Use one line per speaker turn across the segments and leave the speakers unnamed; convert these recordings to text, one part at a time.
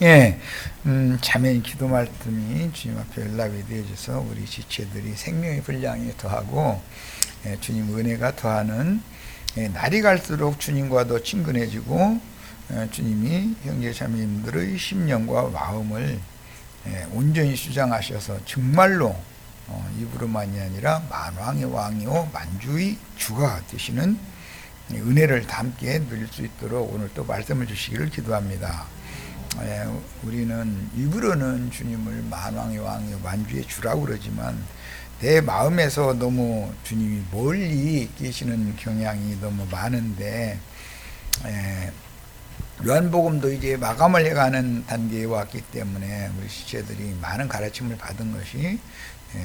예, 자매인 기도 말씀이 주님 앞에 연락이 되어져서 우리 지체들이 생명의 분량이 더하고 주님 은혜가 더하는 날이 갈수록 주님과 더 친근해지고 주님이 형제 자매님들의 심령과 마음을 온전히 수장하셔서 정말로 입으로만이 아니라 만왕의 왕이요 만주의 주가 되시는 은혜를 다 함께 누릴 수 있도록 오늘 또 말씀을 주시기를 기도합니다. 우리는 입으로는 주님을 만왕의 왕이요 만주의 주라고 그러지만 내 마음에서 너무 주님이 멀리 계시는 경향이 너무 많은데 요한복음도 이제 마감을 해가는 단계에 왔기 때문에 우리 지체들이 많은 가르침을 받은 것이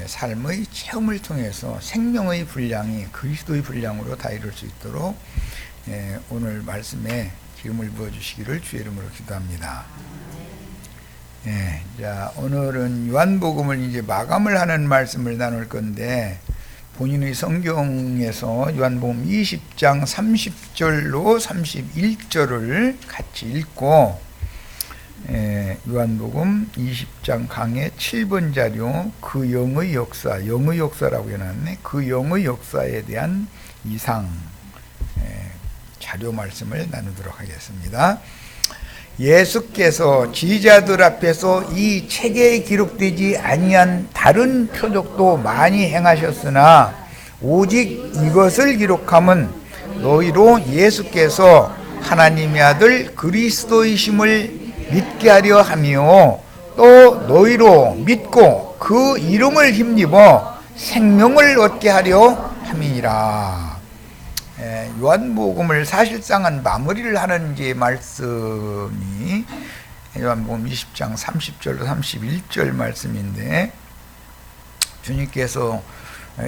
삶의 체험을 통해서 생명의 분량이 그리스도의 분량으로 다 이룰 수 있도록 오늘 말씀에 기름을 부어주시기를 주의 이름으로 기도합니다. 자, 오늘은 요한복음을 이제 마감을 하는 말씀을 나눌 건데 본인의 성경에서 요한복음 20장 30절로 31절을 같이 읽고 요한복음 20장 강의 7번 자료 그 영의 역사라고 해놨네. 그 영의 역사에 대한 이상 자료 말씀을 나누도록 하겠습니다. 예수께서 지휘자들 앞에서 이 책에 기록되지 아니한 다른 표적도 많이 행하셨으나 오직 이것을 기록함은 너희로 예수께서 하나님의 아들 그리스도이심을 믿게 하려 함이요 또 너희로 믿고 그 이름을 힘입어 생명을 얻게 하려 함이니라. 요한복음을 사실상은 마무리를 하는 이제 말씀이 요한복음 20장 30절로 31절 말씀인데 주님께서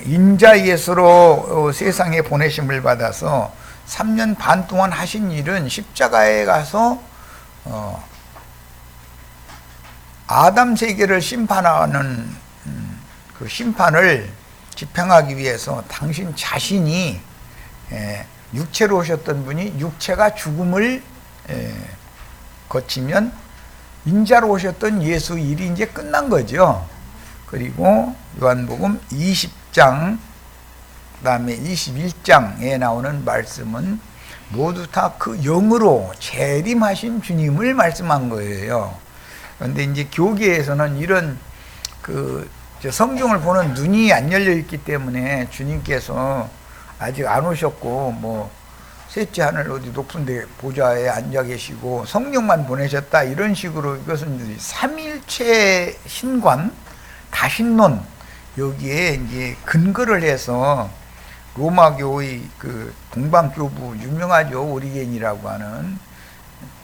인자 예수로 세상에 보내심을 받아서 3년 반 동안 하신 일은 십자가에 가서 아담 세계를 심판하는 그 심판을 집행하기 위해서 당신 자신이 육체로 오셨던 분이 육체가 죽음을 거치면 인자로 오셨던 예수 일이 이제 끝난 거죠. 그리고 요한복음 20장 그다음에 21장에 나오는 말씀은 모두 다 그 영으로 재림하신 주님을 말씀한 거예요. 그런데 이제 교계에서는 이런 성경을 보는 눈이 안 열려 있기 때문에 주님께서 아직 안 오셨고 셋째 하늘 어디 높은 데 보좌에 앉아 계시고 성령만 보내셨다 이런 식으로 이것은 삼일체 신관 다신론 여기에 이제 근거를 해서 로마교의 그 동방교부 유명하죠. 오리겐이라고 하는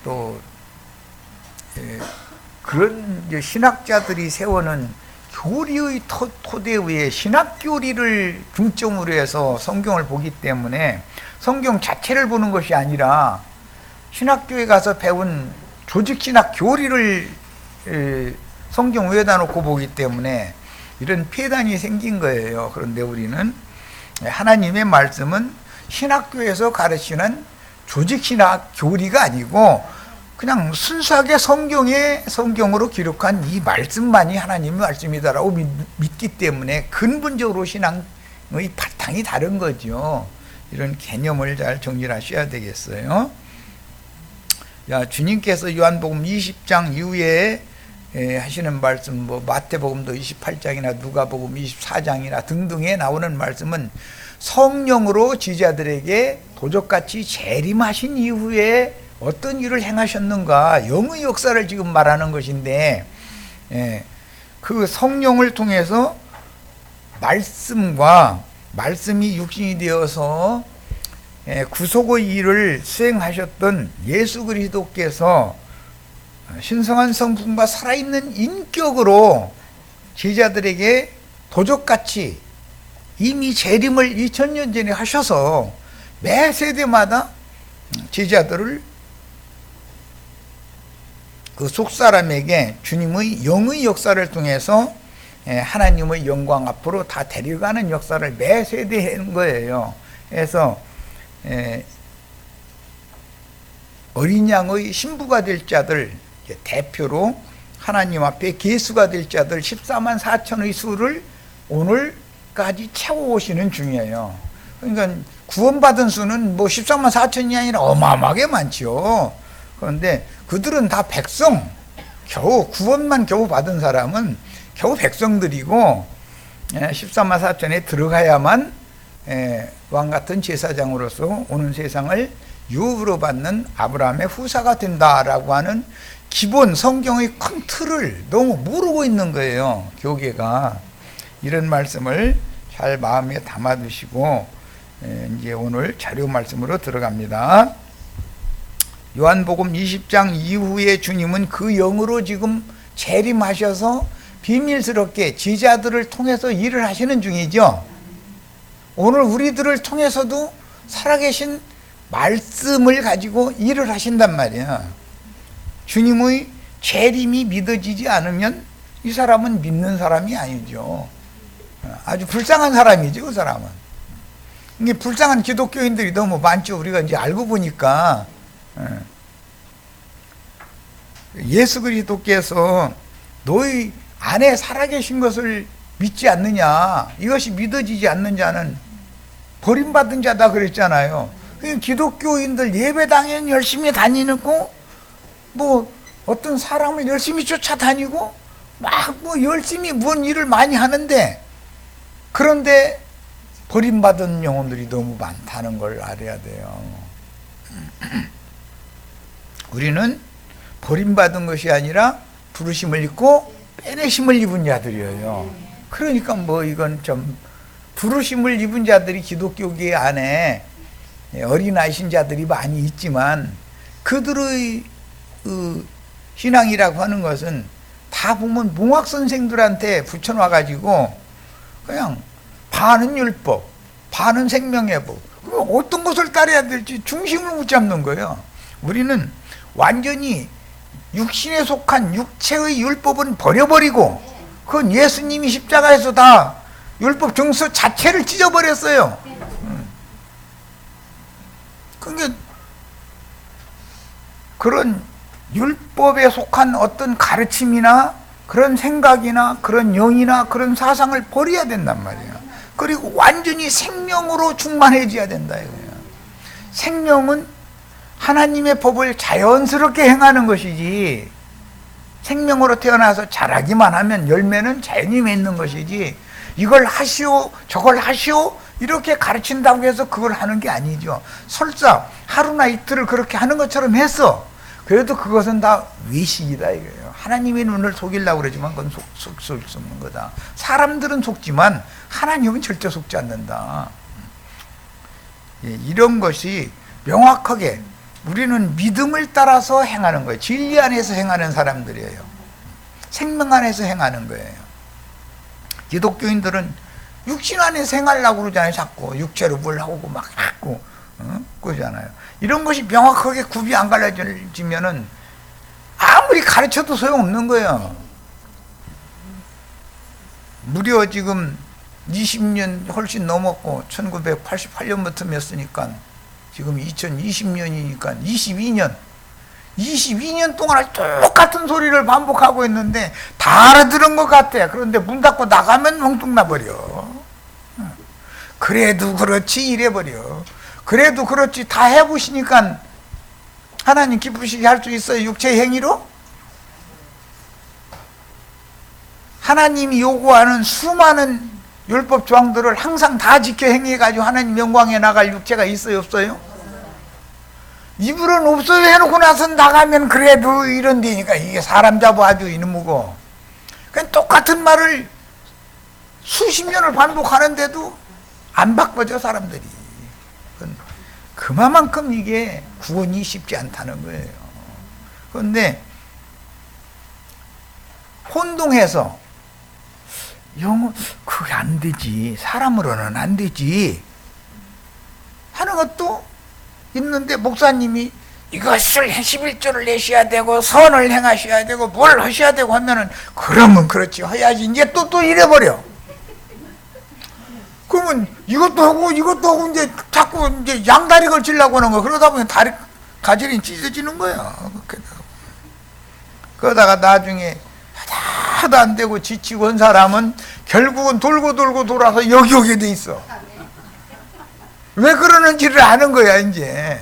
또 그런 이제 신학자들이 세워놓은 교리의 토대 위에 신학교리를 중점으로 해서 성경을 보기 때문에 성경 자체를 보는 것이 아니라 신학교에 가서 배운 조직신학 교리를 성경 위에다 놓고 보기 때문에 이런 폐단이 생긴 거예요. 그런데 우리는 하나님의 말씀은 신학교에서 가르치는 조직신학 교리가 아니고 그냥 순수하게 성경으로 기록한 이 말씀만이 하나님의 말씀이다라고 믿기 때문에 근본적으로 신앙의 바탕이 다른 거죠. 이런 개념을 잘 정리를 하셔야 되겠어요. 주님께서 요한복음 20장 이후에 하시는 말씀, 마태복음도 28장이나 누가복음 24장이나 등등에 나오는 말씀은 성령으로 지자들에게 도적같이 재림하신 이후에 어떤 일을 행하셨는가 영의 역사를 지금 말하는 것인데 그 성령을 통해서 말씀이 육신이 되어서 구속의 일을 수행하셨던 예수 그리스도께서 신성한 성품과 살아있는 인격으로 제자들에게 도적같이 이미 재림을 2000년 전에 하셔서 매 세대마다 제자들을 그 속사람에게 주님의 영의 역사를 통해서 하나님의 영광 앞으로 다 데려가는 역사를 매 세대에 한 거예요. 그래서 어린 양의 신부가 될 자들 대표로 하나님 앞에 계수가 될 자들 14만 4천의 수를 오늘까지 채워오시는 중이에요. 그러니까 구원받은 수는 뭐 14만 4천이 아니라 어마어마하게 많죠. 그런데 그들은 다 백성, 겨우 구원만 겨우 받은 사람은 겨우 백성들이고 14만 4천에 들어가야만 왕같은 제사장으로서 오는 세상을 유업으로 받는 아브라함의 후사가 된다라고 하는 기본 성경의 큰 틀을 너무 모르고 있는 거예요. 교계가. 이런 말씀을 잘 마음에 담아두시고 이제 오늘 자료 말씀으로 들어갑니다. 요한복음 20장 이후에 주님은 그 영으로 지금 재림하셔서 비밀스럽게 제자들을 통해서 일을 하시는 중이죠. 오늘 우리들을 통해서도 살아계신 말씀을 가지고 일을 하신단 말이야. 주님의 재림이 믿어지지 않으면 이 사람은 믿는 사람이 아니죠. 아주 불쌍한 사람이죠, 그 사람은. 이게 불쌍한 기독교인들이 너무 많죠. 우리가 이제 알고 보니까. 예수 그리스도께서 너희 안에 살아계신 것을 믿지 않느냐, 이것이 믿어지지 않는 자는 버림받은 자다 그랬잖아요. 기독교인들 예배당에 열심히 다니고 뭐 어떤 사람을 열심히 쫓아다니고 막 뭐 열심히 뭔 일을 많이 하는데, 그런데 버림받은 영혼들이 너무 많다는 걸 알아야 돼요. 우리는 버림받은 것이 아니라 부르심을 입고 빼내심을 입은 자들이에요. 그러니까 뭐 이건 좀 부르심을 입은 자들이 기독교계 안에 어린아이 신자들이 많이 있지만 그들의 신앙이라고 하는 것은 다 보면 몽학 선생들한테 붙여놔 가지고 그냥 반은 율법, 반은 생명의 법, 어떤 것을 따라야 될지 중심을 못 잡는 거예요. 우리는 완전히 육신에 속한 육체의 율법은 버려버리고, 그건 예수님이 십자가에서 다 율법 정서 자체를 찢어버렸어요. 그러니까 그런 율법에 속한 어떤 가르침이나 그런 생각이나 그런 영이나 그런 사상을 버려야 된단 말이에요. 그리고 완전히 생명으로 충만해져야 된다 이거예요. 생명은 하나님의 법을 자연스럽게 행하는 것이지, 생명으로 태어나서 자라기만 하면 열매는 자연히 맺는 것이지, 이걸 하시오 저걸 하시오 이렇게 가르친다고 해서 그걸 하는 게 아니죠. 설사 하루나 이틀을 그렇게 하는 것처럼 했어. 그래도 그것은 다 외식이다 이거예요. 하나님의 눈을 속이려고 그러지만 그건 속일 수 없는 거다. 사람들은 속지만 하나님은 절대 속지 않는다. 이런 것이 명확하게 우리는 믿음을 따라서 행하는 거예요. 진리 안에서 행하는 사람들이에요. 생명 안에서 행하는 거예요. 기독교인들은 육신 안에서 행하려고 그러잖아요. 자꾸 육체로 뭘 하고 막 하고 그러잖아요. 이런 것이 명확하게 굽이 안 갈라지면은 아무리 가르쳐도 소용없는 거예요. 무려 지금 20년 훨씬 넘었고 1988년부터 였으니까 지금 2020년이니까 22년 동안 똑같은 소리를 반복하고 있는데 다 알아들은 것 같아. 그런데 문 닫고 나가면 멍뚱나버려. 그래도 그렇지 이래버려. 그래도 그렇지 다 해보시니까 하나님 기쁘시게 할 수 있어요? 육체의 행위로? 하나님이 요구하는 수많은 율법 조항들을 항상 다 지켜 행해가지고 하나님 영광에 나갈 육체가 있어요 없어요? 이불은 없어요 해놓고 나서 나가면 그래도 이런 데니까 이게 사람 잡아 아주 이놈이고, 그냥 똑같은 말을 수십 년을 반복하는데도 안 바꿔져 사람들이. 그만큼 이게 구원이 쉽지 않다는 거예요. 그런데 혼동해서 영어 그게 안 되지, 사람으로는 안 되지 하는 것도 있는데, 목사님이 이것을 11조를 내셔야 되고 선을 행하셔야 되고 뭘 하셔야 되고 하면은 그러면 그렇지 해야지 이제 또 이래버려. 그러면 이것도 하고 이제 자꾸 이제 양다리 걸치려고 하는 거. 그러다 보면 다리 가지런히 찢어지는 거야. 그러다가 나중에 하도 안 되고 지치고 한 사람은 결국은 돌고 돌고 돌아서 여기 오게 돼 있어. 왜 그러는지를 아는 거야 이제.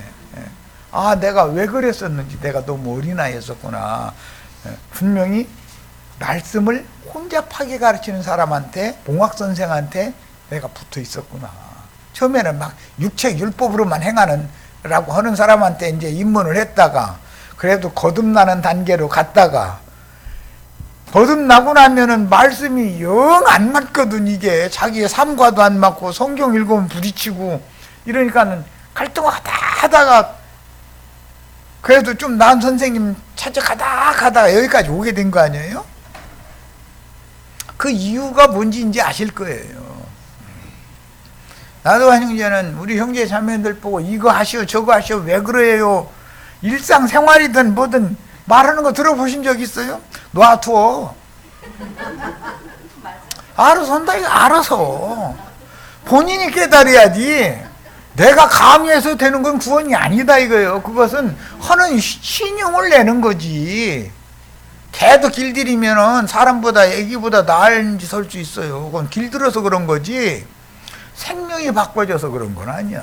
아, 내가 왜 그랬었는지, 내가 너무 어린아이였었구나. 분명히 말씀을 혼잡하게 가르치는 사람한테, 봉학선생한테 내가 붙어 있었구나. 처음에는 막 육체율법으로만 행하는 라고 하는 사람한테 이제 입문을 했다가, 그래도 거듭나는 단계로 갔다가, 거듭나고 나면은 말씀이 영 안 맞거든. 이게 자기의 삶과도 안 맞고 성경 읽으면 부딪히고 이러니까는 갈등하다 하다가 그래도 좀 나은 선생님 찾아가다가 여기까지 오게 된 거 아니에요? 그 이유가 뭔지 이제 아실 거예요. 나도한 형제는 우리 형제 자매들 보고 이거 하시오 저거 하시오 왜 그래요? 일상생활이든 뭐든 말하는 거 들어보신 적 있어요? 놔둬. 알아서 한다 이거. 알아서 본인이 깨달아야지. 내가 강요해서 되는 건 구원이 아니다 이거예요. 그것은 하는 신용을 내는 거지. 개도 길들이면은 사람보다 애기보다 나은 짓 할 수 있어요. 그건 길들여서 그런 거지 생명이 바꿔져서 그런 건 아니야.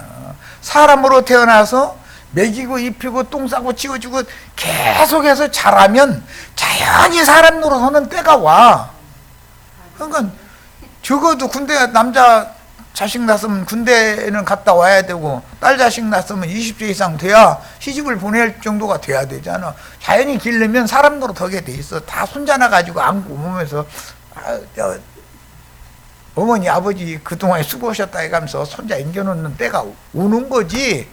사람으로 태어나서 먹이고 입히고 똥 싸고 치워주고 계속해서 자라면 자연히 사람 노릇하는 때가 와. 그러니까 적어도 군대 남자 자식 낳았으면 군대는 갔다 와야 되고 딸 자식 낳았으면 20세 이상 돼야 시집을 보낼 정도가 돼야 되잖아. 자연히 기르면 사람 노릇 하게 돼 있어. 다 손자나 가지고 안고 오면서 어머니 아버지 그동안에 수고하셨다 해가면서 손자 앵겨놓는 때가 오는 거지.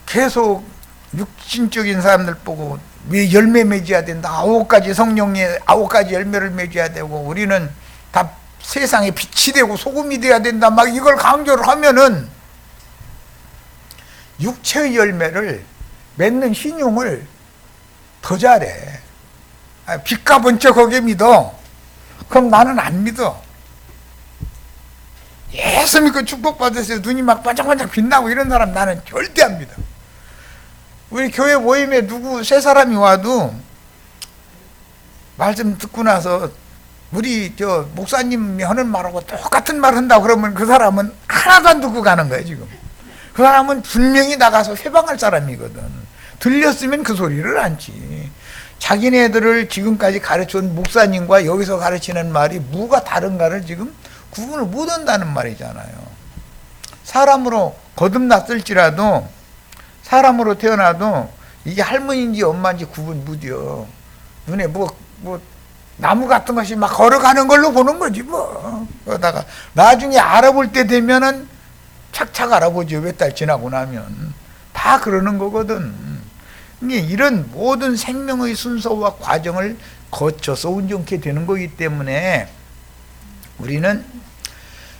계속 육신적인 사람들 보고 왜 열매 맺어야 된다. 9가지 성령의 9가지 열매를 맺어야 되고 우리는 다 세상에 빛이 되고 소금이 돼야 된다. 막 이걸 강조를 하면은 육체의 열매를 맺는 신용을 더 잘해. 빛과 번쩍하게 믿어. 그럼 나는 안 믿어. 예수 믿고 축복받았어요. 눈이 막 반짝반짝 빛나고 이런 사람 나는 절대 안 믿어. 우리 교회 모임에 누구 세 사람이 와도 말씀 듣고 나서 우리 저 목사님이 하는 말하고 똑같은 말 한다고 그러면 그 사람은 하나도 안 듣고 가는 거야 지금. 그 사람은 분명히 나가서 회방할 사람이거든. 들렸으면 그 소리를 안지. 자기네들을 지금까지 가르쳐온 목사님과 여기서 가르치는 말이 뭐가 다른가를 지금 구분을 못한다는 말이잖아요. 사람으로 거듭났을지라도 사람으로 태어나도 이게 할머니인지 엄마인지 구분 못해요. 눈에 뭐 나무 같은 것이 막 걸어가는 걸로 보는 거지 뭐. 그러다가 나중에 알아볼 때 되면은 착착 알아보죠. 몇 달 지나고 나면 다 그러는 거거든. 이런 모든 생명의 순서와 과정을 거쳐서 온전케 되는 거기 때문에 우리는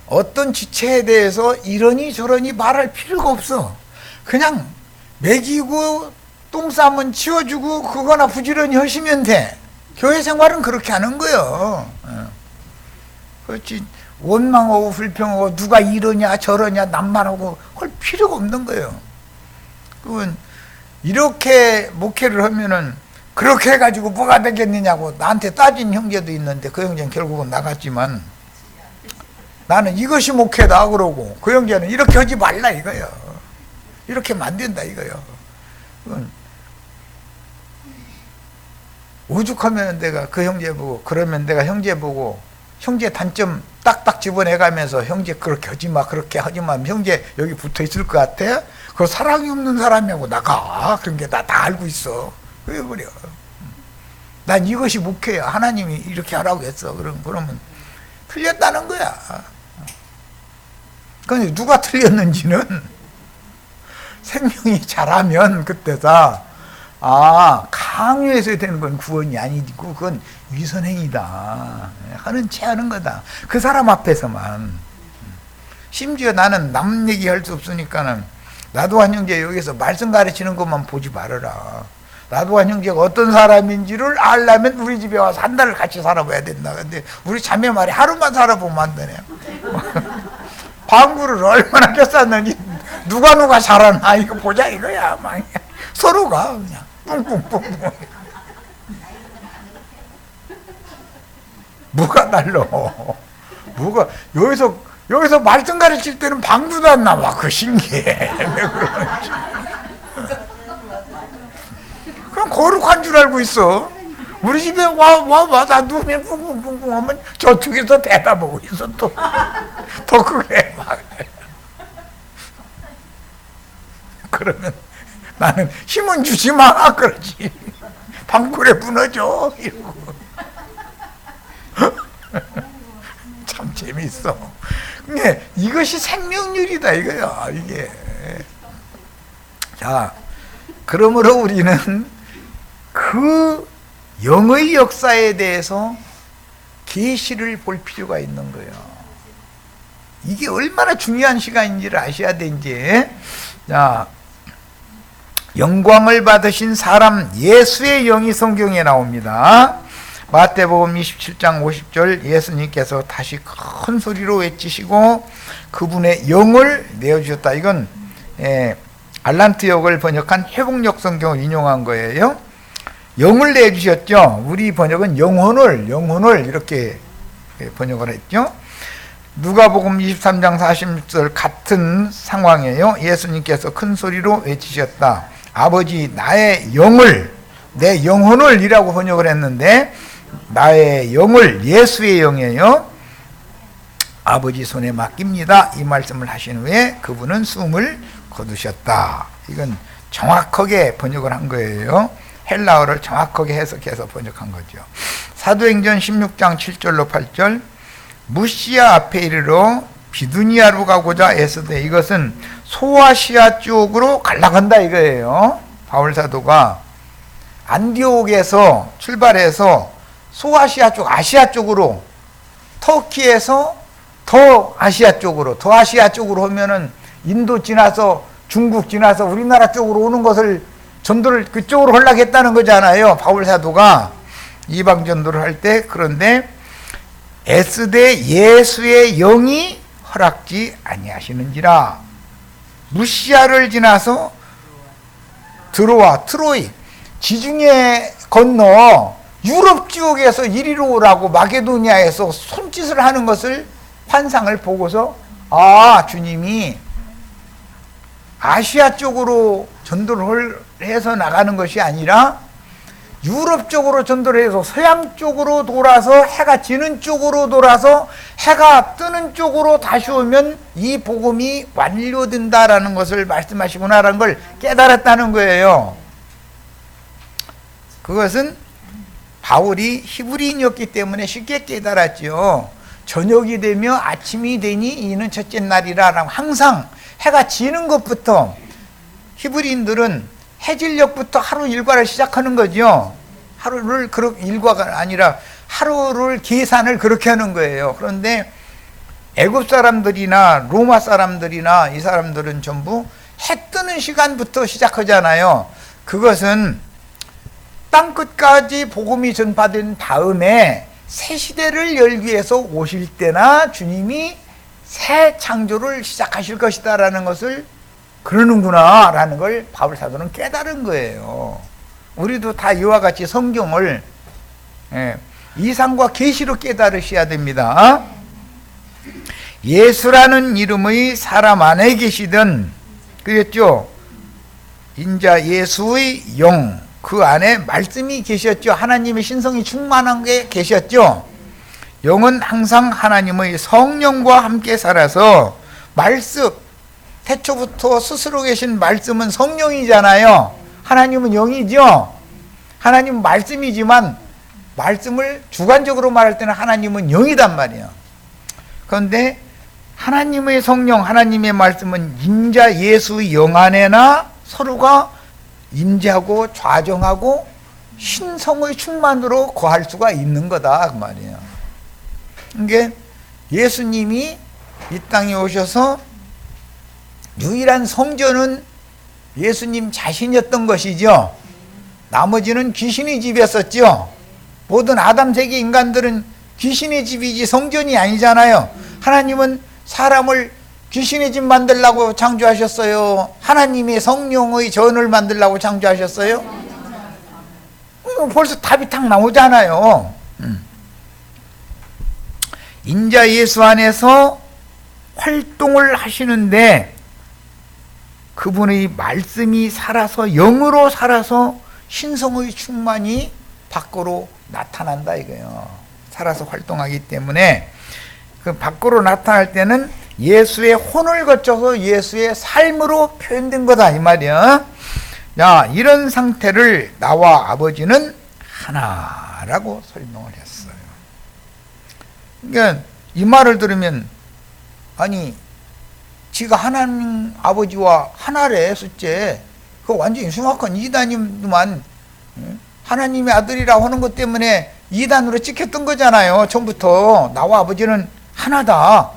어떤 지체에 대해서 이러니 저러니 말할 필요가 없어. 그냥 먹이고 똥 싸면 치워주고 그거나 부지런히 하시면 돼. 교회 생활은 그렇게 하는 거예요. 그렇지. 원망하고 불평하고 누가 이러냐 저러냐 남말하고 할 필요가 없는 거예요. 그건 이렇게 목회를 하면은 그렇게 해가지고 뭐가 되겠느냐고 나한테 따진 형제도 있는데 그 형제는 결국은 나갔지만 나는 이것이 목회다 그러고 그 형제는 이렇게 하지 말라 이거예요. 이렇게 하면 안 된다 이거예요. 그건 오죽하면 내가 그 형제 보고 그러면 내가 형제 보고 형제 단점 딱딱 집어내가면서 형제 그렇게 하지 마 그렇게 하지 마 형제 여기 붙어 있을 것 같아? 그 사랑이 없는 사람이하고 나가. 그런 게 나 다 알고 있어. 왜 그래? 난 이것이 목회야. 하나님이 이렇게 하라고 했어. 그러면 틀렸다는 거야. 그런데 누가 틀렸는지는 생명이 자라면 그때다. 강요해서 되는 건 구원이 아니고 그건 위선행위다 하는 채 하는 거다. 그 사람 앞에서만. 심지어 나는 남 얘기할 수 없으니까는 나도한 형제 여기서 말씀 가르치는 것만 보지 말아라. 나도한 형제가 어떤 사람인지를 알려면 우리 집에 와서 한 달을 같이 살아봐야 된다. 근데 우리 자매 말이 하루만 살아보면 안 되네. 방구를 얼마나 꼈었는지 누가 잘하나 이거 보자 이거야. 막 서로가 그냥 뿡뿡뿡뿡. 뭐가 달라? 뭐가 여기서 말씀 가르칠 때는 방구도 안 나와. 그 신기해. 왜 그러는지. 그냥 거룩한 줄 알고 있어. 우리 집에 나 누우면 뿡뿡뿡뿡 하면 저쪽에서 대답하고 있어. 또 더 크게 막. 그러면 나는 힘은 주지 마 그러지. 방구에 무너져 이러고. 참 재밌어. 근데 이것이 생명률이다 이거야 이게. 자, 그러므로 우리는 그 영의 역사에 대해서 계시를 볼 필요가 있는 거예요. 이게 얼마나 중요한 시간인지를 아셔야 되는지. 자, 영광을 받으신 사람 예수의 영이 성경에 나옵니다. 마태복음 27장 50절 예수님께서 다시 큰 소리로 외치시고 그분의 영을 내어주셨다. 이건 알란트 역을 번역한 회복역 성경을 인용한 거예요. 영을 내주셨죠. 우리 번역은 영혼을 이렇게 번역을 했죠. 누가복음 23장 40절 같은 상황이에요. 예수님께서 큰 소리로 외치셨다. 아버지 나의 영을, 내 영혼을 이라고 번역을 했는데 나의 영을, 예수의 영이에요, 아버지 손에 맡깁니다. 이 말씀을 하신 후에 그분은 숨을 거두셨다. 이건 정확하게 번역을 한 거예요. 헬라어를 정확하게 해석해서 번역한 거죠. 사도행전 16장 7절로 8절 무시아 앞에 이르러 비두니아로 가고자 애쓰되 이것은 소아시아 쪽으로 갈라간다 이거예요. 바울 사도가 안디옥에서 출발해서 소아시아 쪽, 아시아 쪽으로, 터키에서 더 아시아 쪽으로 오면은 인도 지나서 중국 지나서 우리나라 쪽으로 오는 것을 전도를 그쪽으로 하려고 했다는 거잖아요. 바울 사도가 이방 전도를 할 때. 그런데 애쓰되 예수의 영이 허락지 아니하시는지라. 무시아를 지나서 들어와 트로이 지중해 건너 유럽 지역에서 이리로 오라고 마게도니아에서 손짓을 하는 것을 환상을 보고서 주님이 아시아 쪽으로 전도를 해서 나가는 것이 아니라 유럽 쪽으로 전도를 해서 서양 쪽으로 돌아서 해가 지는 쪽으로 돌아서 해가 뜨는 쪽으로 다시 오면 이 복음이 완료된다라는 것을 말씀하시구나라는 걸 깨달았다는 거예요. 그것은 바울이 히브리인이었기 때문에 쉽게 깨달았죠. 저녁이 되며 아침이 되니 이는 첫째 날이라. 항상 해가 지는 것부터, 히브리인들은 해질녘부터 하루 일과를 시작하는 거죠. 하루를 일과가 아니라 하루를 계산을 그렇게 하는 거예요. 그런데 애굽 사람들이나 로마 사람들이나 이 사람들은 전부 해 뜨는 시간부터 시작하잖아요. 그것은 땅끝까지 복음이 전파된 다음에 새 시대를 열기 위해서 오실 때나 주님이 새 창조를 시작하실 것이다 라는 것을 그러는구나 라는 걸 바울 사도는 깨달은 거예요. 우리도 다 이와 같이 성경을 이상과 계시로 깨달으셔야 됩니다. 예수라는 이름의 사람 안에 계시던, 그랬죠? 인자 예수의 영, 그 안에 말씀이 계셨죠. 하나님의 신성이 충만한 게 계셨죠. 영은 항상 하나님의 성령과 함께 살아서 말씀, 태초부터 스스로 계신 말씀은 성령이잖아요. 하나님은 영이죠. 하나님은 말씀이지만 말씀을 주관적으로 말할 때는 하나님은 영이단 말이에요. 그런데 하나님의 성령, 하나님의 말씀은 인자 예수의 영 안에나 서로가 임재하고 좌정하고 신성의 충만으로 거할 수가 있는 거다 그 말이에요. 이게 예수님이 이 땅에 오셔서 유일한 성전은 예수님 자신이었던 것이죠. 나머지는 귀신의 집이었었죠. 모든 아담 세계 인간들은 귀신의 집이지 성전이 아니잖아요. 하나님은 사람을 귀신의 집 만들라고 창조하셨어요? 하나님의 성령의 전을 만들라고 창조하셨어요? 벌써 답이 탁 나오잖아요. 인자 예수 안에서 활동을 하시는데 그분의 말씀이 살아서 영으로 살아서 신성의 충만이 밖으로 나타난다 이거예요. 살아서 활동하기 때문에 그 밖으로 나타날 때는 예수의 혼을 거쳐서 예수의 삶으로 표현된 거다 이 말이야. 야, 이런 상태를 나와 아버지는 하나라고 설명을 했어요. 그러니까 이 말을 들으면 아니 지가 하나님 아버지와 하나래 숫째 그 완전히 흉악한 이단이만 하나님의 아들이라고 하는 것 때문에 이단으로 찍혔던 거잖아요. 처음부터 나와 아버지는 하나다.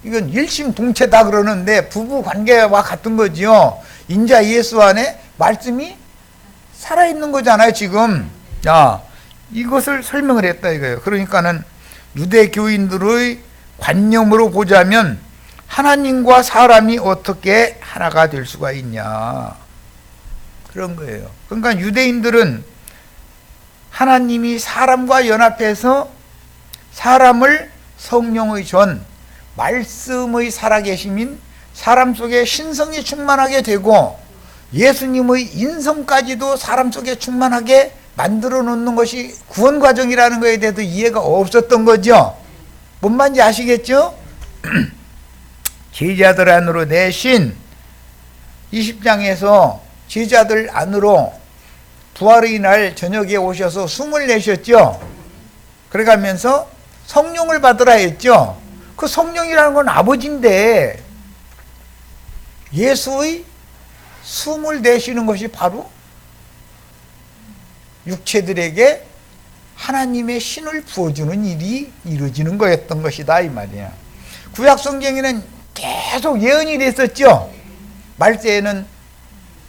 이건 일심동체다 그러는데 부부 관계와 같은 거지요. 인자 예수 안에 말씀이 살아있는 거잖아요 지금. 야, 이것을 설명을 했다 이거예요. 그러니까는 유대교인들의 관념으로 보자면 하나님과 사람이 어떻게 하나가 될 수가 있냐 그런 거예요. 그러니까 유대인들은 하나님이 사람과 연합해서 사람을 성령의 전 말씀의 살아계심인 사람 속에 신성이 충만하게 되고 예수님의 인성까지도 사람 속에 충만하게 만들어 놓는 것이 구원 과정이라는 것에 대해서 이해가 없었던 거죠. 뭔 말인지 아시겠죠? 제자들 안으로 내신 20장에서 제자들 안으로 부활의 날 저녁에 오셔서 숨을 내셨죠. 그래가면서 성령을 받으라 했죠. 그 성령이라는 건 아버지인데 예수의 숨을 내쉬는 것이 바로 육체들에게 하나님의 신을 부어주는 일이 이루어지는 거였던 것이다 이 말이야. 구약 성경에는 계속 예언이 됐었죠. 말세에는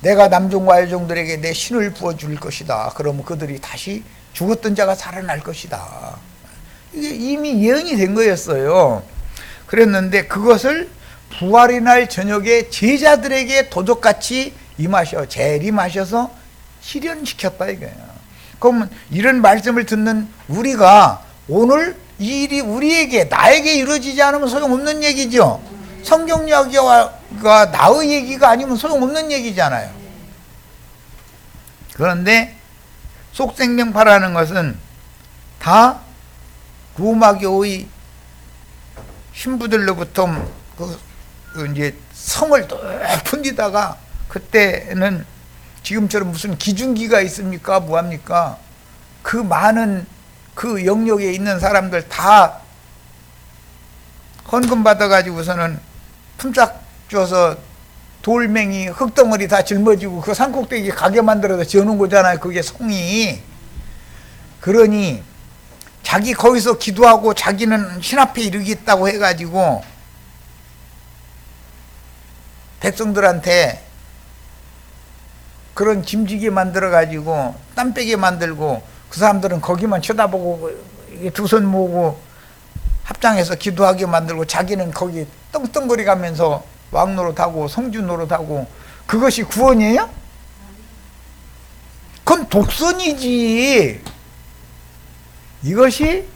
내가 남종과 여종들에게 내 신을 부어줄 것이다. 그러면 그들이 다시 죽었던 자가 살아날 것이다. 이게 이미 예언이 된 거였어요. 그랬는데 그것을 부활의 날 저녁에 제자들에게 도적같이 재림하셔서 실현시켰다 이거예요. 그러면 이런 말씀을 듣는 우리가 오늘 이 일이 우리에게 나에게 이루어지지 않으면 소용없는 얘기죠. 성경 이야기가 나의 얘기가 아니면 소용없는 얘기잖아요. 그런데 속생명파라는 것은 다 로마교의 신부들로부터 이제 성을 높은 데다가 그때는 지금처럼 무슨 기중기가 있습니까? 뭐합니까? 그 많은 그 영역에 있는 사람들 다 헌금 받아가지고서는 품삯 줘서 돌멩이 흙덩어리 다 짊어지고 그 산꼭대기 가게 만들어서 지어놓은 거잖아요. 그게 성이. 그러니 자기 거기서 기도하고 자기는 신 앞에 이르겠다고 해가지고 백성들한테 그런 짐지게 만들어가지고 땀 빼게 만들고 그 사람들은 거기만 쳐다보고 두 손 모으고 합장해서 기도하게 만들고 자기는 거기 떵떵거리 가면서 왕 노릇하고 성주 노릇하고 그것이 구원이에요? 그건 독선이지. 이것이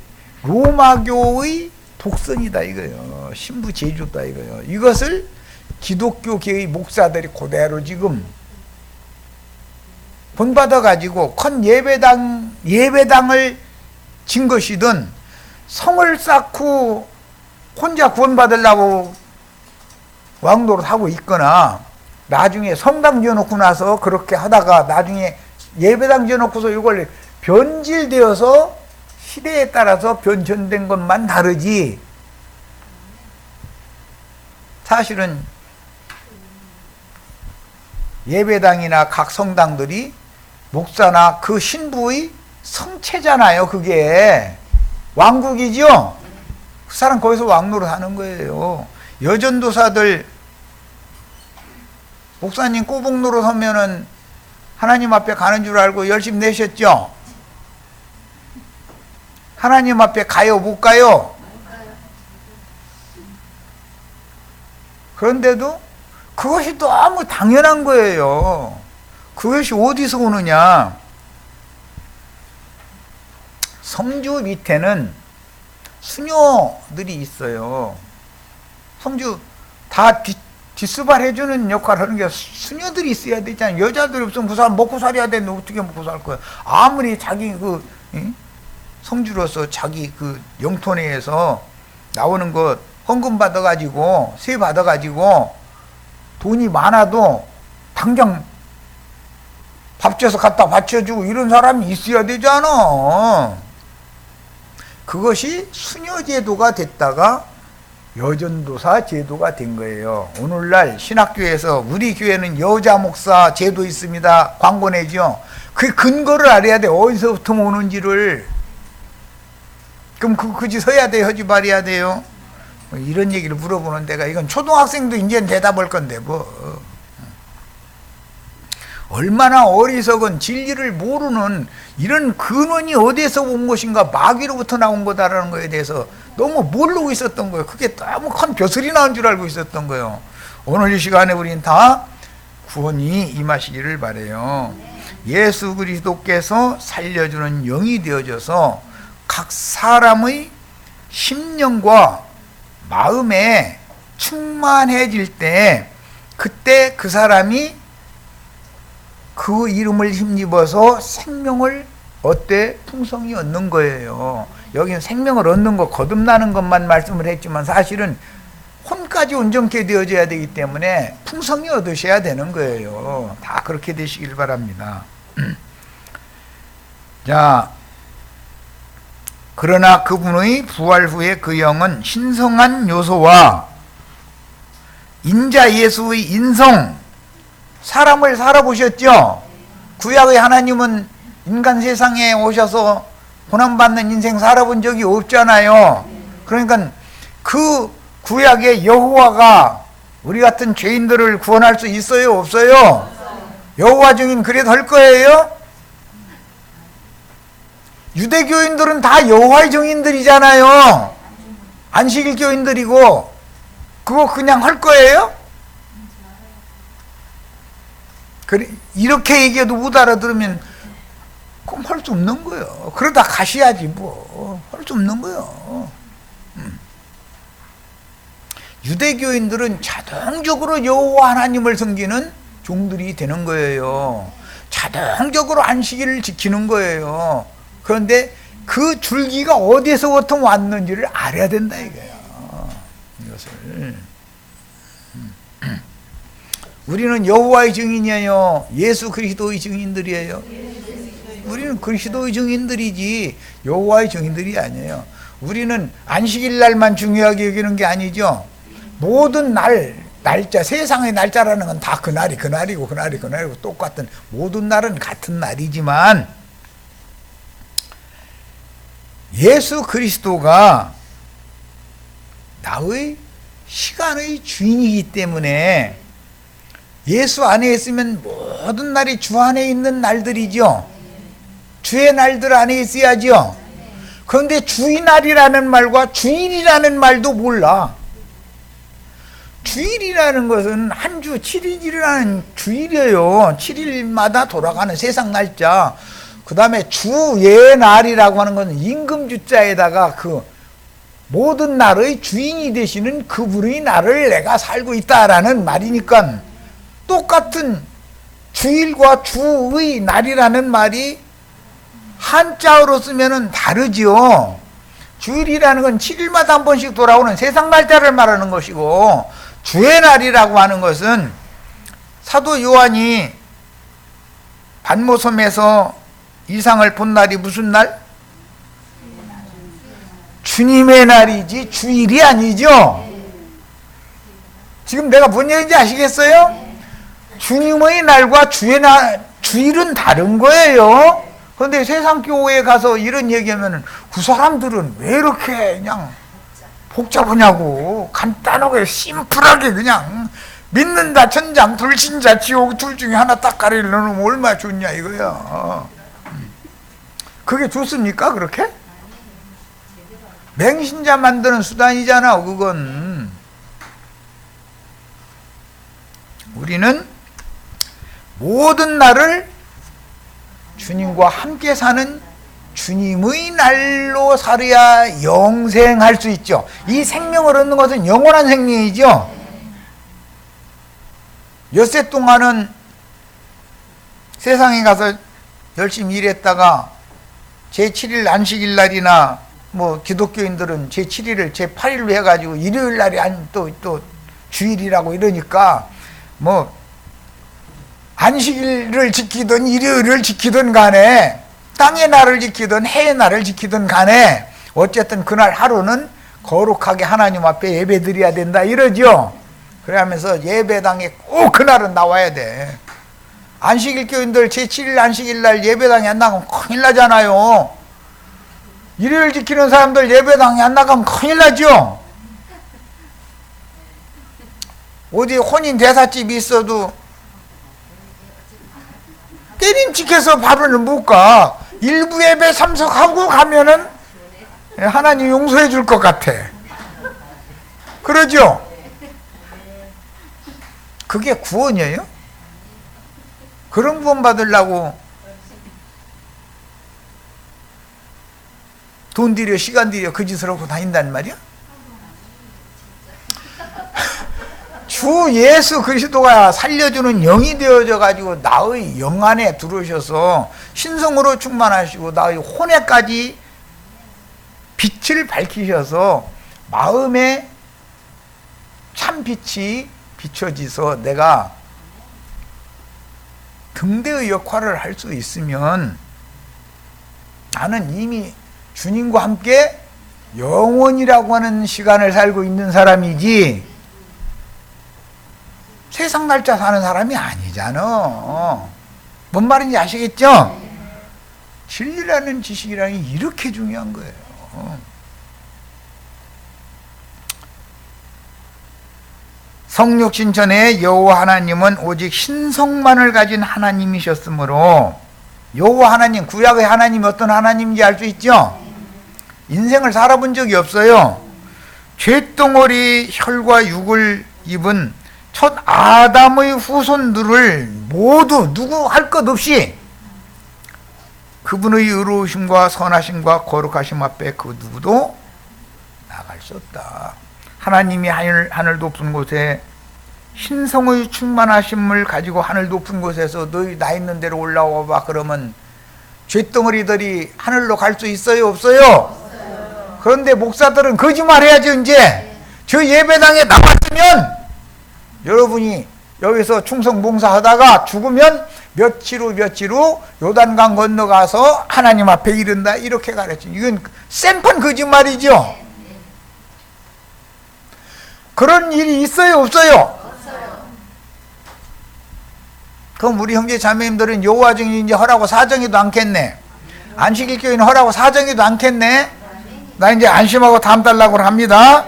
로마교의 독선이다 이거예요. 신부 제주다 이거예요. 이것을 기독교계의 목사들이 그대로 지금 본받아 가지고 큰 예배당을 진 것이든 성을 쌓고 혼자 구원받으려고 왕노릇 하고 있거나 나중에 성당 지어놓고 나서 그렇게 하다가 나중에 예배당 지어놓고서 이걸 변질되어서 시대에 따라서 변천된 것만 다르지 사실은 예배당이나 각 성당들이 목사나 그 신부의 성체잖아요. 그게 왕국이죠. 그 사람 거기서 왕노릇 하는 거예요. 여전도사들 목사님 꼬북노릇 하면은 하나님 앞에 가는 줄 알고 열심히 내셨죠. 하나님 앞에 가요 못 가요? 그런데도 그것이 너무 당연한 거예요. 그것이 어디서 오느냐? 성주 밑에는 수녀들이 있어요. 성주 다 뒷수발해주는 역할을 하는 게 수녀들이 있어야 되잖아요. 여자들이 없으면 그 사람 먹고 살아야 되는데 어떻게 먹고 살 거야? 아무리 자기 성주로서 자기 영토 내에서 나오는 것 헌금 받아가지고 세 받아가지고 돈이 많아도 당장 밥 줘서 갖다 바쳐주고 이런 사람이 있어야 되잖아. 그것이 수녀제도가 됐다가 여전도사 제도가 된 거예요. 오늘날 신학교에서 우리 교회는 여자 목사 제도 있습니다. 광고 내죠. 그 근거를 알아야 돼. 어디서부터 오는지를. 그럼 그지 서야 돼요? 하지 말아야 돼요? 뭐 이런 얘기를 물어보는 데가 이건 초등학생도 이제는 대답할 건데 뭐. 얼마나 어리석은 진리를 모르는 이런 근원이 어디에서 온 것인가 마귀로부터 나온 거다라는 거에 대해서 너무 모르고 있었던 거예요. 그게 너무 큰 벼슬이 나온 줄 알고 있었던 거예요. 오늘 이 시간에 우리는 다 구원이 임하시기를 바라요. 예수 그리스도께서 살려주는 영이 되어져서 각 사람의 심령과 마음에 충만해질 때 그때 그 사람이 그 이름을 힘입어서 생명을 풍성히 얻는 거예요. 여기는 생명을 얻는 거 거듭나는 것만 말씀을 했지만 사실은 혼까지 온전케 되어져야 되기 때문에 풍성히 얻으셔야 되는 거예요. 다 그렇게 되시길 바랍니다. 자, 그러나 그분의 부활 후에 그 영은 신성한 요소와 인자 예수의 인성, 사람을 살아보셨죠? 구약의 하나님은 인간 세상에 오셔서 고난받는 인생 살아본 적이 없잖아요. 그러니까 그 구약의 여호와가 우리 같은 죄인들을 구원할 수 있어요? 없어요? 여호와 증인 그래도 할 거예요? 유대교인들은 다 여호와의 증인들이잖아요. 안식일 교인들이고 그거 그냥 할 거예요? 그래, 이렇게 얘기해도 못 알아들으면 그럼 할 수 없는 거예요. 그러다 가셔야지 뭐. 할 수 없는 거예요. 유대교인들은 자동적으로 여호와 하나님을 섬기는 종들이 되는 거예요. 자동적으로 안식일을 지키는 거예요. 그런데 그 줄기가 어디서부터 왔는지를 알아야 된다 이거예요. 이것을. 우리는 여호와의 증인이에요? 예수 그리스도의 증인들이에요? 우리는 그리스도의 증인들이지 여호와의 증인들이 아니에요. 우리는 안식일 날만 중요하게 여기는 게 아니죠. 모든 날짜, 세상의 날짜라는 건 다 그날이고 똑같은, 모든 날은 같은 날이지만 예수 그리스도가 나의 시간의 주인이기 때문에 예수 안에 있으면 모든 날이 주 안에 있는 날들이죠. 주의 날들 안에 있어야죠. 그런데 주의 날이라는 말과 주일이라는 말도 몰라. 주일이라는 것은 한 주 7일이라는 주일이에요. 7일마다 돌아가는 세상 날짜. 그 다음에 주의 날이라고 하는 것은 임금주자에다가 그 모든 날의 주인이 되시는 그분의 날을 내가 살고 있다라는 말이니까 똑같은 주일과 주의 날이라는 말이 한자어로 쓰면은 다르지요. 주일이라는 건 7일마다 한 번씩 돌아오는 세상 날짜를 말하는 것이고, 주의 날이라고 하는 것은 사도 요한이 반모섬에서 이상을 본 날이 무슨 날? 주님의 날이지 주일이 아니죠. 지금 내가 뭔 얘기인지 아시겠어요? 주님의 날과 주일은 다른 거예요. 그런데 세상 교회에 가서 이런 얘기하면 그 사람들은 왜 이렇게 그냥 복잡하냐고. 간단하게 심플하게 그냥 믿는다 천장 불신자 지옥 둘 중에 하나 딱 가리를 넣으면 얼마나 좋냐 이거야. 그게 좋습니까 그렇게? 맹신자 만드는 수단이잖아 그건. 우리는 모든 날을 주님과 함께 사는 주님의 날로 살아야 영생할 수 있죠. 이 생명을 얻는 것은 영원한 생명이죠. 엿새 동안은 세상에 가서 열심히 일했다가 제7일 안식일 날이나 뭐 기독교인들은 제7일을 제8일로 해가지고 일요일 날이 또 주일이라고 이러니까 뭐 안식일을 지키든 일요일을 지키든 간에 땅의 날을 지키든 해의 날을 지키든 간에 어쨌든 그날 하루는 거룩하게 하나님 앞에 예배 드려야 된다 이러죠. 그러면서 예배당에 꼭 그날은 나와야 돼. 안식일 교인들 제7일 안식일 날 예배당에 안 나가면 큰일 나잖아요. 일요일 지키는 사람들 예배당에 안 나가면 큰일 나죠. 어디 혼인 대사집이 있어도 때림직해서 밥을 못 가. 일부 예배 참석하고 가면은 하나님 용서해 줄 것 같아. 그러죠? 그게 구원이에요? 그런 구원 받으려고 돈 들여 시간 들여 그 짓을 하고 다닌단 말이야? 주 예수 그리스도가 살려주는 영이 되어져 가지고 나의 영 안에 들어오셔서 신성으로 충만하시고 나의 혼에까지 빛을 밝히셔서 마음에 참 빛이 비춰지서 내가 등대의 역할을 할 수 있으면 나는 이미 주님과 함께 영원이라고 하는 시간을 살고 있는 사람이지 세상 날짜 사는 사람이 아니잖아. 뭔 말인지 아시겠죠? 진리라는 지식이라는 게 이렇게 중요한 거예요. 성육신 전에 여호와 하나님은 오직 신성만을 가진 하나님이셨으므로 여호와 하나님, 구약의 하나님이 어떤 하나님인지 알 수 있죠? 인생을 살아본 적이 없어요. 쇳덩어리 혈과 육을 입은 첫 아담의 후손들을 모두 누구 할 것 없이 그분의 의로우심과 선하심과 거룩하심 앞에 그 누구도 나갈 수 없다. 하나님이 하늘 높은 곳에 신성의 충만하심을 가지고 하늘 높은 곳에서 너희 나 있는 데로 올라와 봐 그러면 쇳덩어리들이 하늘로 갈 수 있어요 없어요? 없어요. 그런데 목사들은 거짓말해야죠. 이제 저 예배당에 나왔으면 여러분이 여기서 충성 봉사하다가 죽으면 며칠 후 요단강 건너가서 하나님 앞에 이른다 이렇게 가르쳐. 이건 생판 거짓말이죠. 그런 일이 있어요 없어요? 없어요. 그럼 우리 형제 자매님들은 여호와 증인 이제 허라고 사정해도 않겠네. 안식일 교회는 허라고 사정해도 않겠네. 나 이제 안심하고 다음 달라고 합니다.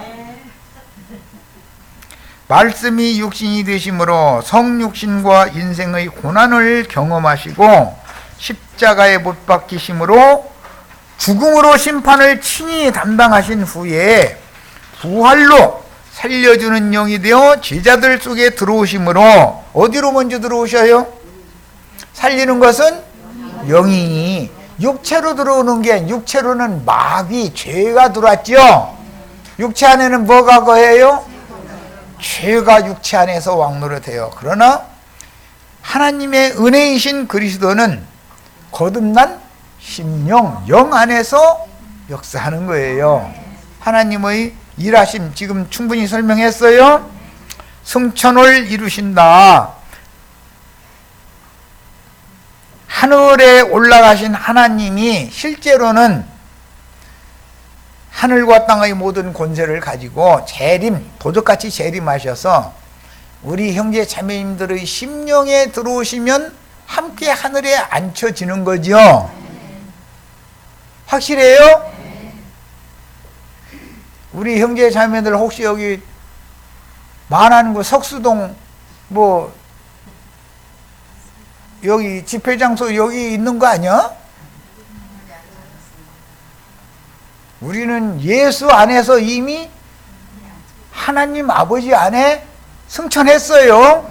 말씀이 육신이 되심으로 성육신과 인생의 고난을 경험하시고 십자가에 못 박히심으로 죽음으로 심판을 친히 담당하신 후에 부활로 살려주는 영이 되어 제자들 속에 들어오심으로 어디로 먼저 들어오셔요? 살리는 것은 영이 육체로 들어오는 게 육체로는 마귀 죄가 들어왔죠. 육체 안에는 뭐가 거해요? 죄가 육체 안에서 왕노릇해요. 그러나 하나님의 은혜이신 그리스도는 거듭난 심령, 영 안에서 역사하는 거예요. 하나님의 일하심 지금 충분히 설명했어요. 승천을 이루신다. 하늘에 올라가신 하나님이 실제로는 하늘과 땅의 모든 권세를 가지고 재림, 도적같이 재림하셔서 우리 형제 자매님들의 심령에 들어오시면 함께 하늘에 앉혀지는 거죠. 확실해요? 우리 형제 자매들 혹시 여기 만안구 그 석수동 뭐 여기 집회장소 여기 있는 거 아니야? 우리는 예수 안에서 이미 하나님 아버지 안에 승천했어요.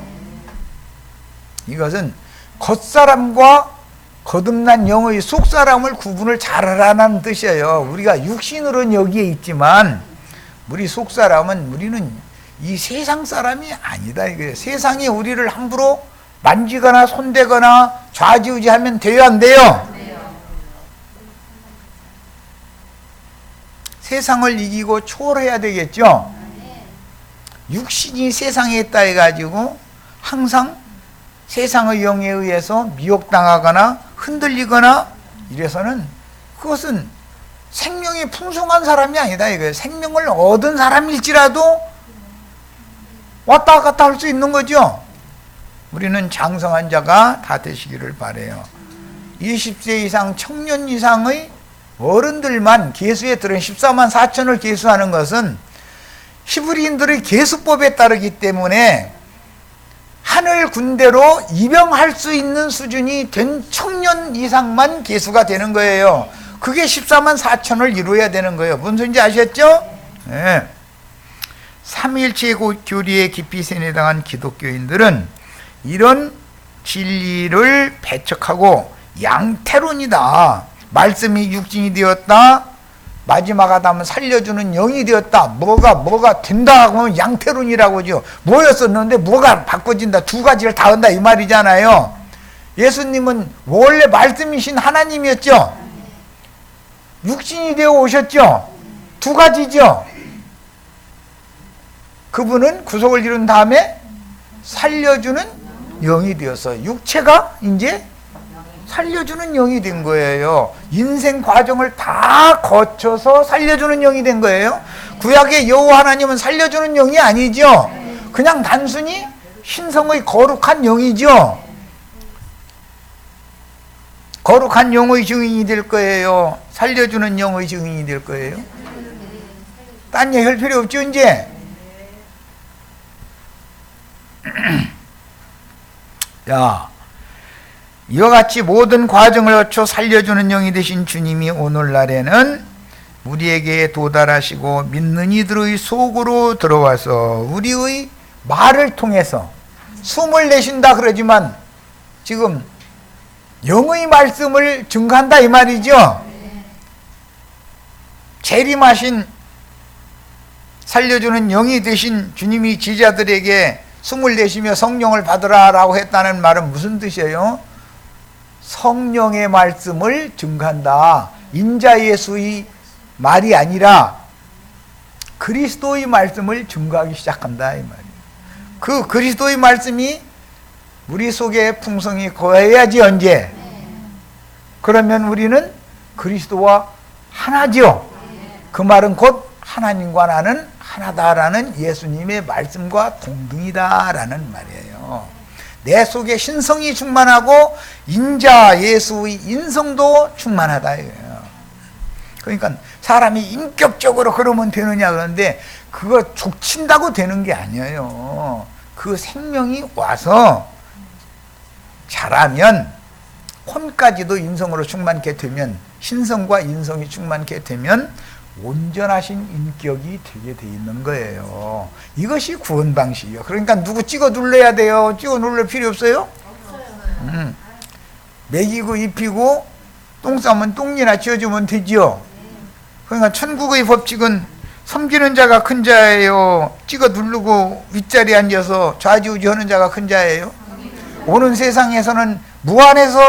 이것은 겉사람과 거듭난 영의 속사람을 구분을 잘하라는 뜻이에요. 우리가 육신으로는 여기에 있지만 우리 속사람은 우리는 이 세상 사람이 아니다 이거예요. 세상이 우리를 함부로 만지거나 손대거나 좌지우지하면 돼요, 안 돼요? 세상을 이기고 초월해야 되겠죠. 육신이 세상에 있다 해가지고 항상 세상의 영에 의해서 미혹당하거나 흔들리거나 이래서는 그것은 생명이 풍성한 사람이 아니다 이거예요. 생명을 얻은 사람일지라도 왔다 갔다 할 수 있는 거죠. 우리는 장성한 자가 다 되시기를 바라요. 20세 이상 청년 이상의 어른들만 계수에 들은 14만 4천을 계수하는 것은 히브리인들의 계수법에 따르기 때문에 하늘 군대로 입영할 수 있는 수준이 된 청년 이상만 계수가 되는 거예요. 그게 14만 4천을 이루어야 되는 거예요. 무슨 소리인지 아셨죠? 네. 삼위일체 교리에 깊이 세뇌당한 기독교인들은 이런 진리를 배척하고 양태론이다. 말씀이 육신이 되었다. 마지막 아담은 살려주는 영이 되었다. 뭐가 된다 하면 양태론이라고 하죠. 뭐였었는데 뭐가 바꿔진다. 두 가지를 다 한다 이 말이잖아요. 예수님은 원래 말씀이신 하나님이었죠. 육신이 되어 오셨죠. 두 가지죠. 그분은 구속을 이룬 다음에 살려주는 영이 되어서 육체가 이제 살려주는 영이 된 거예요. 인생 과정을 다 거쳐서 살려주는 영이 된 거예요. 구약의 여호와 하나님은 살려주는 영이 아니죠. 그냥 단순히 신성의 거룩한 영이죠. 거룩한 영의 증인이 될 거예요. 살려주는 영의 증인이 될 거예요. 딴 얘기 할 필요 없죠 이제. 야, 이와 같이 모든 과정을 거쳐 살려주는 영이 되신 주님이 오늘날에는 우리에게 도달하시고 믿는 이들의 속으로 들어와서 우리의 말을 통해서 숨을 내쉰다 그러지만 지금 영의 말씀을 증거한다 이 말이죠. 재림하신 살려주는 영이 되신 주님이 지자들에게 숨을 내쉬며 성령을 받으라라고 했다는 말은 무슨 뜻이에요? 성령의 말씀을 증거한다. 인자 예수의 말이 아니라 그리스도의 말씀을 증거하기 시작한다 이 말이에요. 그 그리스도의 말씀이 우리 속에 풍성히 거해야지 언제? 그러면 우리는 그리스도와 하나죠. 그 말은 곧 하나님과 나는 하나다라는 예수님의 말씀과 동등이다라는 말이에요. 내 속에 신성이 충만하고 인자 예수의 인성도 충만하다 이거예요. 그러니까 사람이 인격적으로 그러면 되느냐 그러는데 그거 족친다고 되는 게 아니에요. 그 생명이 와서 자라면 혼까지도 인성으로 충만케 되면 신성과 인성이 충만케 되면 온전하신 인격이 되게 돼 있는 거예요. 이것이 구원 방식이에요. 그러니까 누구 찍어 눌러야 돼요? 찍어 눌러 필요 없어요? 먹이고 입히고 똥 싸면 똥이나 지어주면 되지요. 그러니까 천국의 법칙은 섬기는 자가 큰 자예요. 찍어 누르고 윗자리에 앉아서 좌지우지 하는 자가 큰 자예요. 오는 세상에서는 무한에서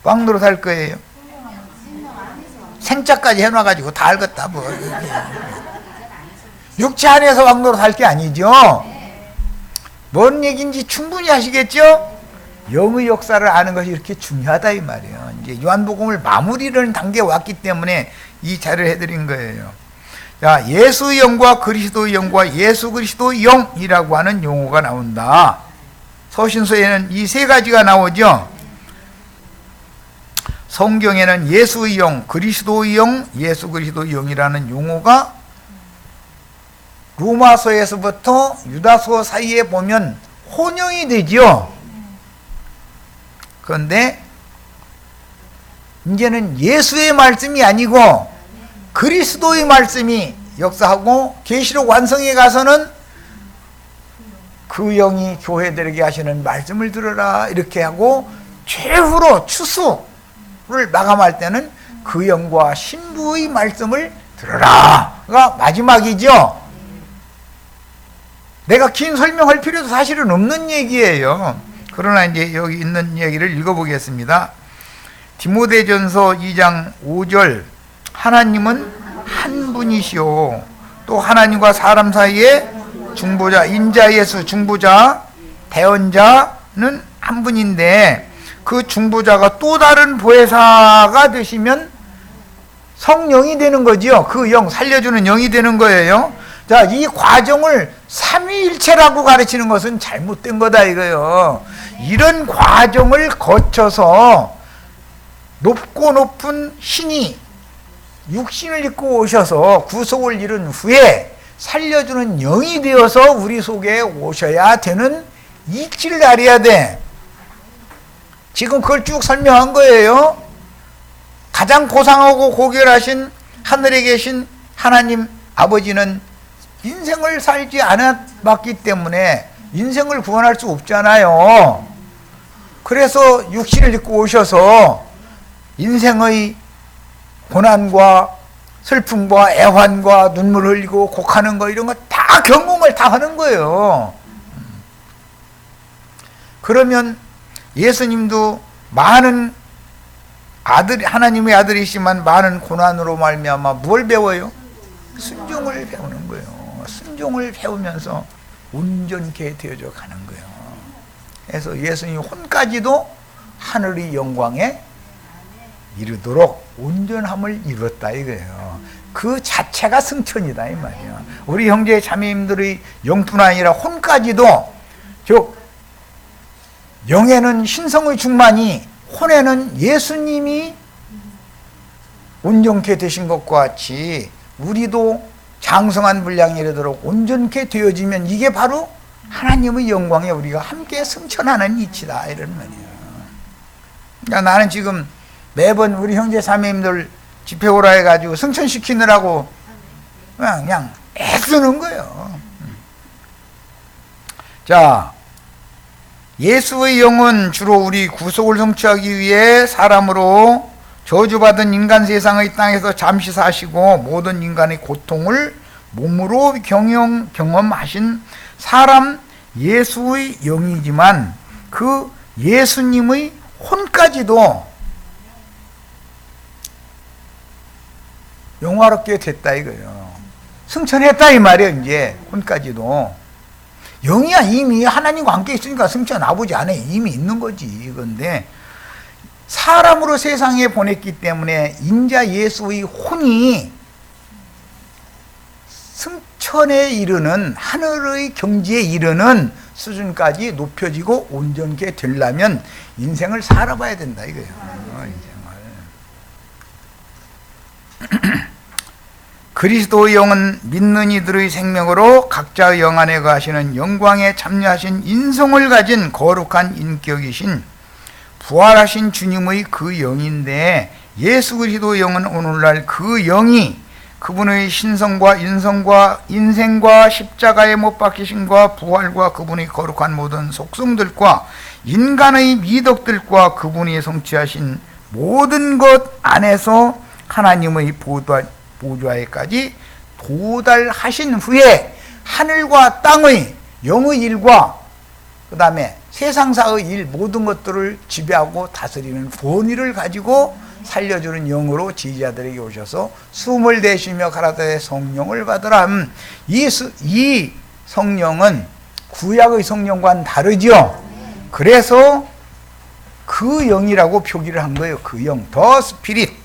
왕노릇 할 거예요. 생자까지 해놔가지고 다 알겠다 뭐. 육체 안에서 왕노릇 할 게 아니죠. 뭔 얘기인지 충분히 아시겠죠? 영의 역사를 아는 것이 이렇게 중요하다 이 말이에요. 이제 요한복음을 마무리를 단계에 왔기 때문에 이 자료를 해드린 거예요. 자, 예수의 영과 그리스도의 영과 예수 그리스도의 영이라고 하는 용어가 나온다. 서신서에는 이 세 가지가 나오죠. 성경에는 예수의 영, 그리스도의 영, 예수 그리스도의 영이라는 용어가 로마서에서부터 유다서 사이에 보면 혼용이 되죠. 그런데 이제는 예수의 말씀이 아니고 그리스도의 말씀이 역사하고 계시록 완성에 가서는 그 영이 교회들에게 하시는 말씀을 들어라 이렇게 하고 최후로 추수를 마감할 때는 그 영과 신부의 말씀을 들어라가 마지막이죠. 내가 긴 설명할 필요도 사실은 없는 얘기예요. 그러나 이제 여기 있는 얘기를 읽어보겠습니다. 디모데전서 2장 5절 하나님은 한 분이시오. 또 하나님과 사람 사이에 중보자, 인자 예수 중보자, 대언자는 한 분인데 그 중보자가 또 다른 보혜사가 되시면 성령이 되는 거지요. 그 영, 살려주는 영이 되는 거예요. 자, 이 과정을 삼위일체라고 가르치는 것은 잘못된 거다 이거요. 이런 과정을 거쳐서 높고 높은 신이 육신을 입고 오셔서 구속을 이룬 후에 살려주는 영이 되어서 우리 속에 오셔야 되는 이치를 알아야 돼. 지금 그걸 쭉 설명한 거예요. 가장 고상하고 고결하신 하늘에 계신 하나님 아버지는 인생을 살지 않았기 때문에 인생을 구원할 수 없잖아요. 그래서 육신을 입고 오셔서 인생의 고난과 슬픔과 애환과 눈물 흘리고 곡하는 거 이런 거 다 경험을 다 하는 거예요. 그러면 예수님도 많은 하나님의 아들이시지만 많은 고난으로 말미암아 뭘 배워요? 순종을 배우는 거예요. 순종을 배우면서 온전케 되어져 가는 거예요. 그래서 예수님 혼까지도 하늘의 영광에 이르도록 온전함을 이뤘다 이거예요. 그 자체가 승천이다 이 말이야. 우리 형제 자매님들의 영뿐 아니라 혼까지도, 즉 영에는 신성의 충만이, 혼에는 예수님이 온전케 되신 것과 같이 우리도 장성한 분량에 이르도록 온전케 되어지면 이게 바로 하나님의 영광에 우리가 함께 승천하는 이치다 이런 말이에요. 그러니까 나는 지금 매번 우리 형제 자매님들 집회 오라 해가지고 승천시키느라고 그냥 애쓰는 거예요. 자, 예수의 영은 주로 우리 구속을 성취하기 위해 사람으로 저주받은 인간 세상의 땅에서 잠시 사시고 모든 인간의 고통을 몸으로 경험하신 사람 예수의 영이지만 그 예수님의 혼까지도 영화롭게 됐다 이거예요. 승천했다 이 말이에요. 이제 혼까지도 영이야. 이미 하나님과 함께 있으니까 승천 아버지 안에 이미 있는 거지. 이건데 사람으로 세상에 보냈기 때문에 인자 예수의 혼이 승천에 이르는, 하늘의 경지에 이르는 수준까지 높여지고 온전케 되려면 인생을 살아봐야 된다 이거예요. 그리스도의 영은 믿는 이들의 생명으로 각자의 영 안에 거하시는 영광에 참여하신 인성을 가진 거룩한 인격이신 부활하신 주님의 그 영인데, 예수 그리스도의 영은 오늘날 그 영이 그분의 신성과 인생과 십자가에 못 박히심과 부활과 그분의 거룩한 모든 속성들과 인간의 미덕들과 그분이 성취하신 모든 것 안에서 하나님의 보좌에까지 도달하신 후에 하늘과 땅의 영의 일과 그 다음에 세상사의 일 모든 것들을 지배하고 다스리는 권위를 가지고 살려주는 영으로 지지자들에게 오셔서 숨을 내쉬며 가라사대 성령을 받으라. 이 성령은 구약의 성령과는 다르죠. 그래서 그 영이라고 표기를 한 거예요. 그 영, 더 스피릿.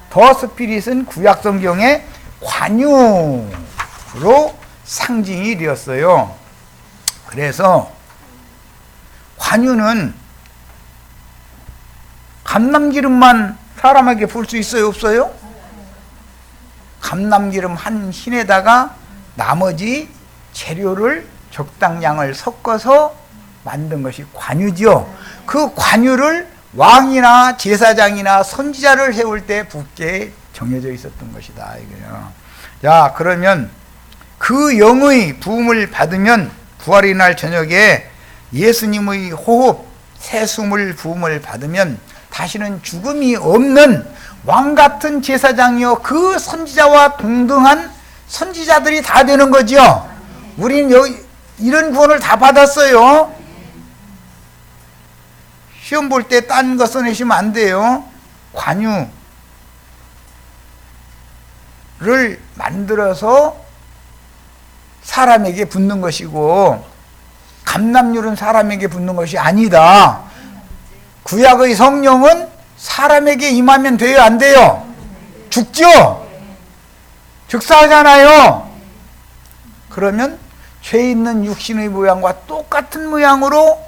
더 스피릿은 구약 성경의 관유로 상징이 되었어요. 그래서 관유는 감람기름만 사람에게 부을 수 있어요, 없어요? 감람기름 한 흰에다가 나머지 재료를 적당량을 섞어서 만든 것이 관유지요. 그 관유를 왕이나 제사장이나 선지자를 세울 때 붓게 정해져 있었던 것이다 이거예요. 자, 그러면 그 영의 부음을 받으면 부활의 날 저녁에 예수님의 호흡, 새 숨을 부음을 받으면 다시는 죽음이 없는 왕같은 제사장이요 그 선지자와 동등한 선지자들이 다 되는 거죠. 우리는 여기 이런 구원을 다 받았어요. 시험 볼 때 딴 거 써내시면 안 돼요. 관유를 만들어서 사람에게 붙는 것이고 감람률은 사람에게 붙는 것이 아니다. 구약의 성령은 사람에게 임하면 돼요, 안 돼요? 죽죠? 즉사하잖아요. 그러면 죄 있는 육신의 모양과 똑같은 모양으로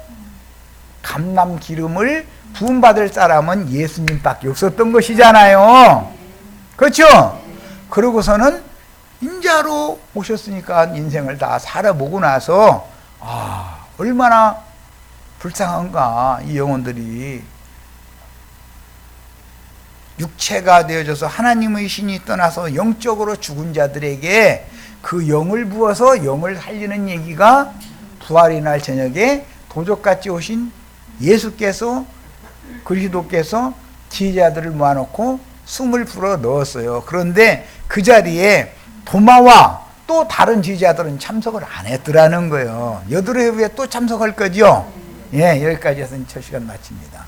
감람 기름을 부음받을 사람은 예수님밖에 없었던 것이잖아요. 그렇죠? 그러고서는 인자로 오셨으니까 인생을 다 살아보고 나서 얼마나 불쌍한가 이 영혼들이 육체가 되어져서 하나님의 신이 떠나서 영적으로 죽은 자들에게 그 영을 부어서 영을 살리는 얘기가 부활의 날 저녁에 도적같이 오신 예수께서 그리스도께서 지휘자들을 모아놓고 숨을 불어 넣었어요. 그런데 그 자리에 도마와 또 다른 지휘자들은 참석을 안 했더라는 거예요. 여드레 후에 또 참석할 거죠? 예, 여기까지 해서 첫 시간 마칩니다.